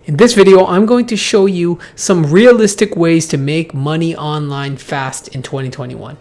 In this video, I'm going to show you some realistic ways to make money online fast in 2021.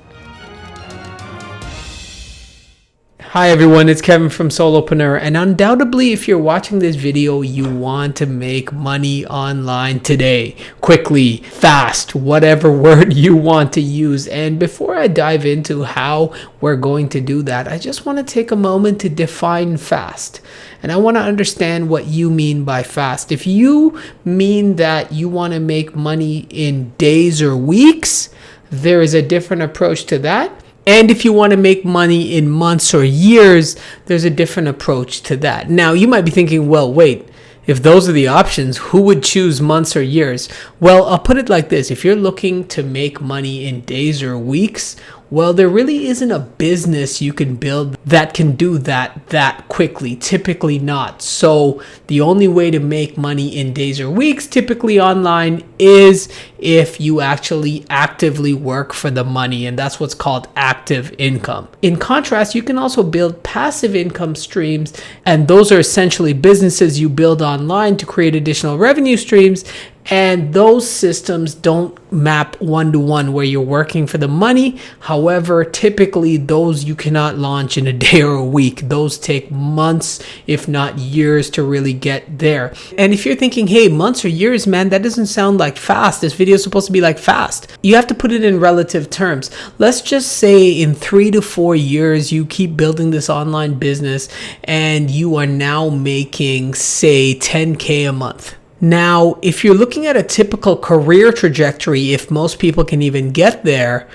Hi everyone, it's Kevin from Solopreneur, and undoubtedly if you're watching this video, you want to make money online today, quickly, fast, whatever word you want to use. And before I dive into how we're going to do that, I just want to take a moment to define fast. And I want to understand what you mean by fast. If you mean that you want to make money in days or weeks, there is a different approach to that. And if you want to make money in months or years, there's a different approach to that. Now, you might be thinking, well, wait, if those are the options, who would choose months or years? Well, I'll put it like this. If you're looking to make money in days or weeks, well, there really isn't a business you can build that can do that quickly. Typically not. So the only way to make money in days or weeks, typically online, is if you actually actively work for the money. And that's what's called active income. In contrast, you can also build passive income streams. And those are essentially businesses you build online to create additional revenue streams. And those systems don't map one-to-one where you're working for the money. However, typically those you cannot launch in a day or a week. Those take months, if not years, to really get there. And if you're thinking, hey, months or years, man, that doesn't sound like fast. This video is supposed to be like fast. You have to put it in relative terms. Let's just say in 3 to 4 years, you keep building this online business and you are now making, say, 10K a month. Now, if you're looking at a typical career trajectory, if most people can even get there,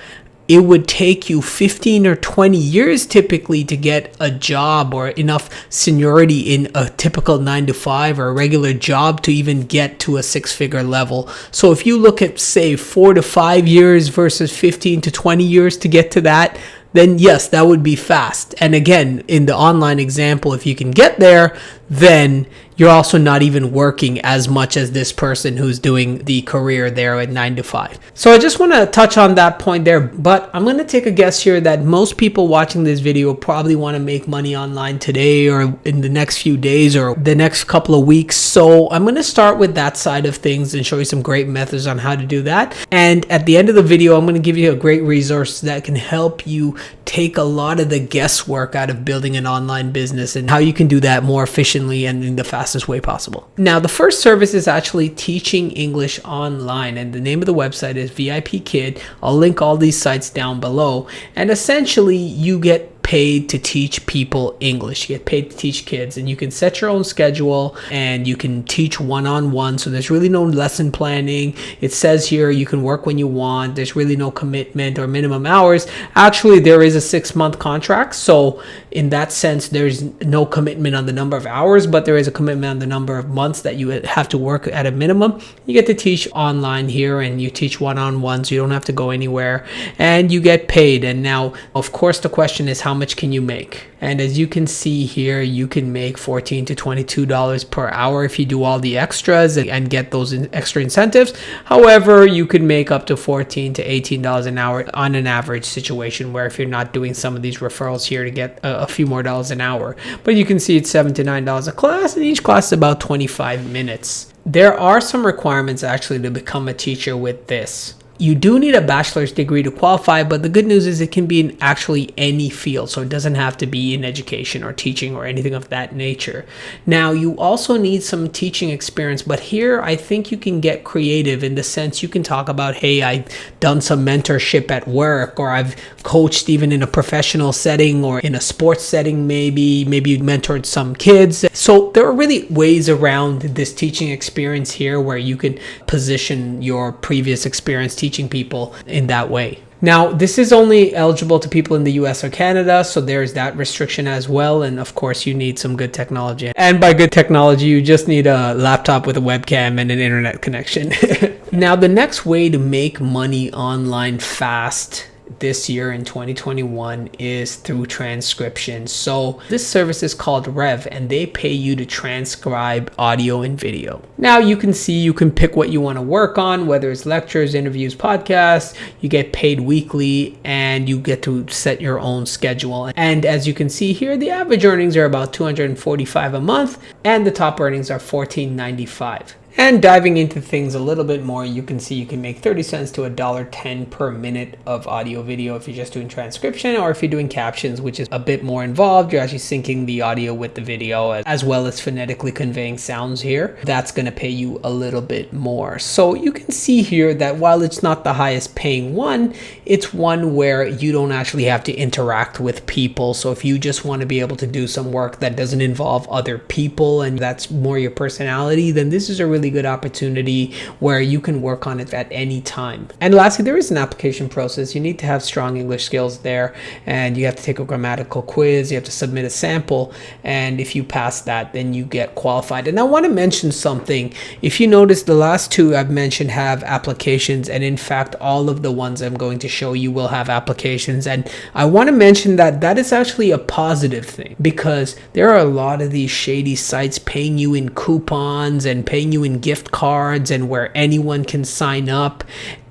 it would take you 15 or 20 years typically to get a job or enough seniority in a typical 9-to-5 or a regular job to even get to a six-figure level. So if you look at, say, 4 to 5 years versus 15 to 20 years to get to that, then yes, that would be fast. And again, in the online example, if you can get there, then you're also not even working as much as this person who's doing the career there at 9-to-5. So I just want to touch on that point there, but I'm going to take a guess here that most people watching this video probably want to make money online today or in the next few days or the next couple of weeks. So I'm going to start with that side of things and show you some great methods on how to do that. And at the end of the video, I'm going to give you a great resource that can help you take a lot of the guesswork out of building an online business and how you can do that more efficiently and in the fastest way possible. Now, the first service is actually teaching English online, and the name of the website is VIP Kid. I'll link all these sites down below, and essentially you get paid to teach people English. You get paid to teach kids, and you can set your own schedule and you can teach one-on-one. So there's really no lesson planning. It says here you can work when you want. There's really no commitment or minimum hours. Actually, there is a 6-month contract. So in that sense, there's no commitment on the number of hours, but there is a commitment on the number of months that you have to work at a minimum. You get to teach online here and you teach one-on-one, so you don't have to go anywhere and you get paid. And now, of course, the question is, how much can you make? And as you can see here, you can make $14 to $22 per hour if you do all the extras and get those extra incentives. However, you could make up to $14 to $18 an hour on an average situation, where if you're not doing some of these referrals here to get a few more dollars an hour. But you can see it's $7 to $9 a class, and each class is about 25 minutes. There are some requirements actually to become a teacher with this. You do need a bachelor's degree to qualify, but the good news is it can be in actually any field. So it doesn't have to be in education or teaching or anything of that nature. Now, you also need some teaching experience, but here I think you can get creative in the sense you can talk about, hey, I've done some mentorship at work, or I've coached even in a professional setting or in a sports setting, maybe you mentored some kids. So there are really ways around this teaching experience here where you can position your previous experience teaching people in that way. Now, this is only eligible to people in the US or Canada, so there's that restriction as well. And of course, you need some good technology. And by good technology, you just need a laptop with a webcam and an internet connection. Now, the next way to make money online fast this year in 2021 is through transcription. So this service is called Rev, and they pay you to transcribe audio and video. Now you can see you can pick what you want to work on, whether it's lectures, interviews, podcasts. You get paid weekly and you get to set your own schedule. And as you can see here, the average earnings are about $245 a month and the top earnings are $14.95. And diving into things a little bit more, you can see you can make 30 cents to $1.10 per minute of audio video if you're just doing transcription, or if you're doing captions, which is a bit more involved. You're actually syncing the audio with the video as well as phonetically conveying sounds here. That's going to pay you a little bit more. So you can see here that while it's not the highest paying one, it's one where you don't actually have to interact with people. So if you just want to be able to do some work that doesn't involve other people and that's more your personality, then this is a really good opportunity where you can work on it at any time. And lastly, there is an application process. You need to have strong English skills there, and you have to take a grammatical quiz. You have to submit a sample, and if you pass that, then you get qualified. And I want to mention something. If you notice, the last two I've mentioned have applications, and in fact all of the ones I'm going to show you will have applications. And I want to mention that that is actually a positive thing, because there are a lot of these shady sites paying you in coupons and paying you in gift cards, and where anyone can sign up.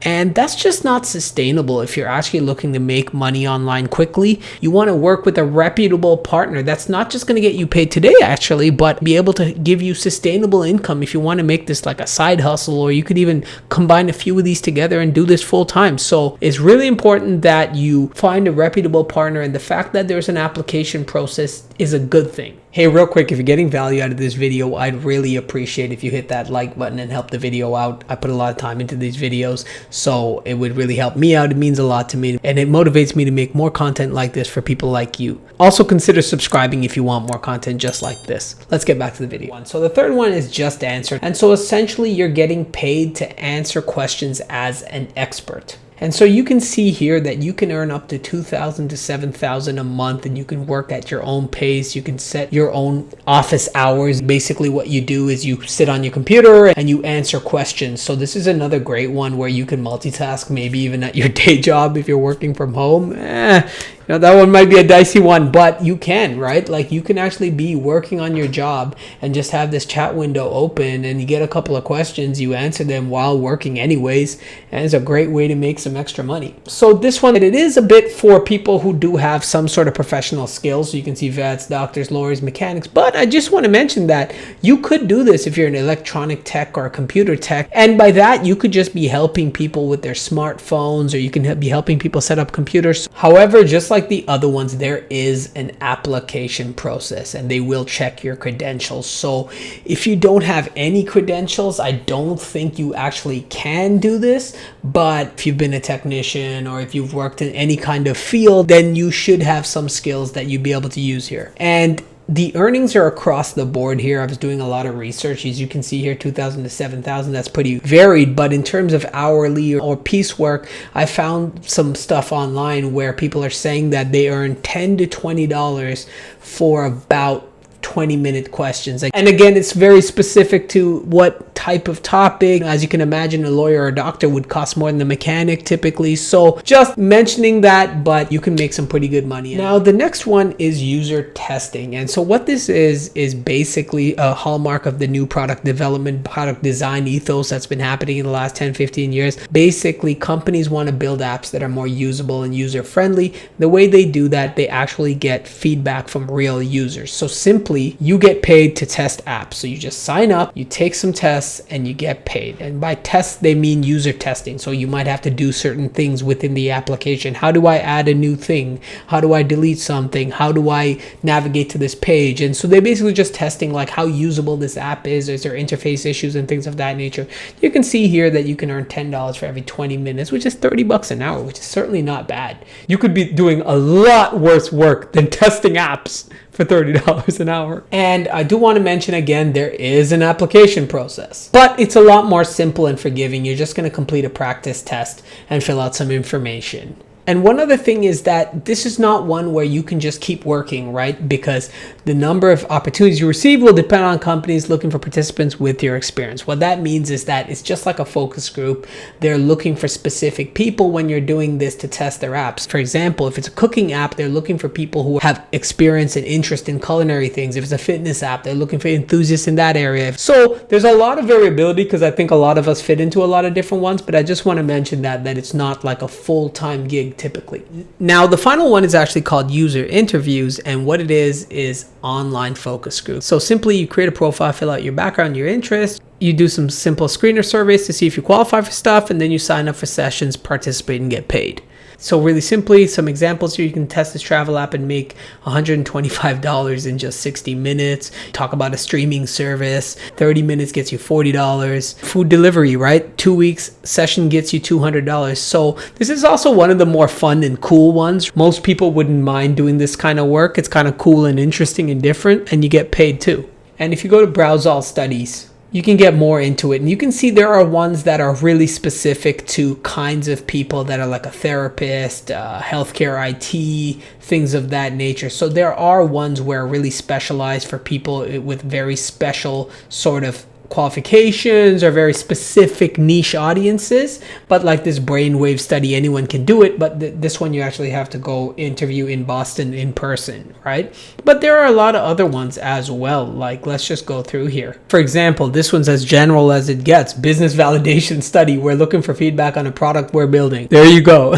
And that's just not sustainable. If you're actually looking to make money online quickly, you want to work with a reputable partner that's not just going to get you paid today actually, but be able to give you sustainable income if you want to make this like a side hustle, or you could even combine a few of these together and do this full time. So it's really important that you find a reputable partner, and the fact that there's an application process is a good thing. Hey, real quick, if you're getting value out of this video, I'd really appreciate if you hit that like button and help the video out. I put a lot of time into these videos, so it would really help me out. It means a lot to me, and it motivates me to make more content like this for people like you. Also consider subscribing if you want more content just like this. Let's get back to the video. So the third one is Just Answer. And so essentially you're getting paid to answer questions as an expert. And so you can see here that you can earn up to $2,000 to $7,000 a month, and you can work at your own pace. You can set your own office hours. Basically what you do is you sit on your computer and you answer questions. So this is another great one where you can multitask, maybe even at your day job if you're working from home. You know, that one might be a dicey one, but you can, right? Like you can actually be working on your job and just have this chat window open, and you get a couple of questions, you answer them while working anyways, and it's a great way to make some extra money. So this one, it is a bit for people who do have some sort of professional skills. So you can see vets, doctors, lawyers, mechanics, but I just want to mention that you could do this if you're an electronic tech or a computer tech, and by that you could just be helping people with their smartphones, or you can be helping people set up computers. However, just like the other ones, there is an application process, and they will check your credentials. So if you don't have any credentials, I don't think you actually can do this. But if you've been a technician, or if you've worked in any kind of field, then you should have some skills that you'd be able to use here. And the earnings are across the board here. I was doing a lot of research. As you can see here, $2,000 to $7,000. That's pretty varied. But in terms of hourly or piecework, I found some stuff online where people are saying that they earn $10 to $20 for about 20-minute questions. And again, it's very specific to what type of topic. As you can imagine, a lawyer or a doctor would cost more than a mechanic typically. So just mentioning that, but you can make some pretty good money. Now, the next one is user testing. And so what this is basically a hallmark of the new product development, product design ethos that's been happening in the last 10, 15 years. Basically, companies want to build apps that are more usable and user-friendly. The way they do that, they actually get feedback from real users. So simply, you get paid to test apps. So you just sign up, you take some tests, and you get paid. And by tests, they mean user testing. So you might have to do certain things within the application. How do I add a new thing? How do I delete something? How do I navigate to this page? And so they're basically just testing like how usable this app is there interface issues and things of that nature. You can see here that you can earn $10 for every 20 minutes, which is $30 an hour, which is certainly not bad. You could be doing a lot worse work than testing apps for $30 an hour. And I do want to mention again, there is an application process, but it's a lot more simple and forgiving. You're just going to complete a practice test and fill out some information. And one other thing is that this is not one where you can just keep working, right? Because the number of opportunities you receive will depend on companies looking for participants with your experience. What that means is that it's just like a focus group. They're looking for specific people when you're doing this to test their apps. For example, if it's a cooking app, they're looking for people who have experience and interest in culinary things. If it's a fitness app, they're looking for enthusiasts in that area. So there's a lot of variability because I think a lot of us fit into a lot of different ones, but I just want to mention that it's not like a full-time gig typically. Now, the final one is actually called user interviews, and what it is online focus group. So simply you create a profile, fill out your background, your interests, You do some simple screener surveys to see if you qualify for stuff, and then you sign up for sessions, participate, and get paid. So really simply, some examples here, you can test this travel app and make $125 in just 60 minutes. Talk about a streaming service, 30 minutes gets you $40. Food delivery, right? 2 weeks session gets you $200. So this is also one of the more fun and cool ones. Most people wouldn't mind doing this kind of work. It's kind of cool and interesting and different, and you get paid too. And if you go to browse all studies, you can get more into it, and you can see there are ones that are really specific to kinds of people that are like a therapist, healthcare, IT, things of that nature. So there are ones where are really specialized for people with very special sort of qualifications or very specific niche audiences. But like this brainwave study, anyone can do it, but this one you actually have to go interview in Boston in person, right? But there are a lot of other ones as well. Like, let's just go through here. For example, this one's as general as it gets. Business validation study. We're looking for feedback on a product we're building. There you go.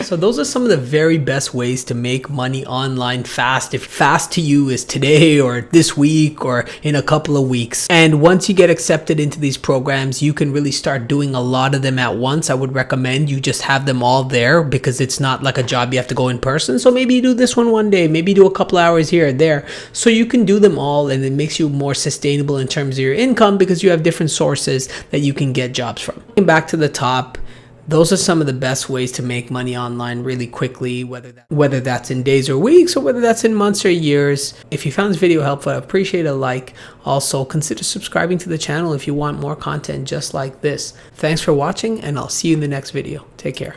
So those are some of the very best ways to make money online fast. If fast to you is today or this week or in a couple of weeks. And once you get accepted into these programs, you can really start doing a lot of them at once. I would recommend you just have them all there, because it's not like a job you have to go in person. So maybe you do this one day, maybe do a couple hours here or there. So you can do them all, and it makes you more sustainable in terms of your income because you have different sources that you can get jobs from. Back to the top. Those are some of the best ways to make money online really quickly, whether that's in days or weeks, or whether that's in months or years. If you found this video helpful, I appreciate a like. Also, consider subscribing to the channel if you want more content just like this. Thanks for watching, and I'll see you in the next video. Take care.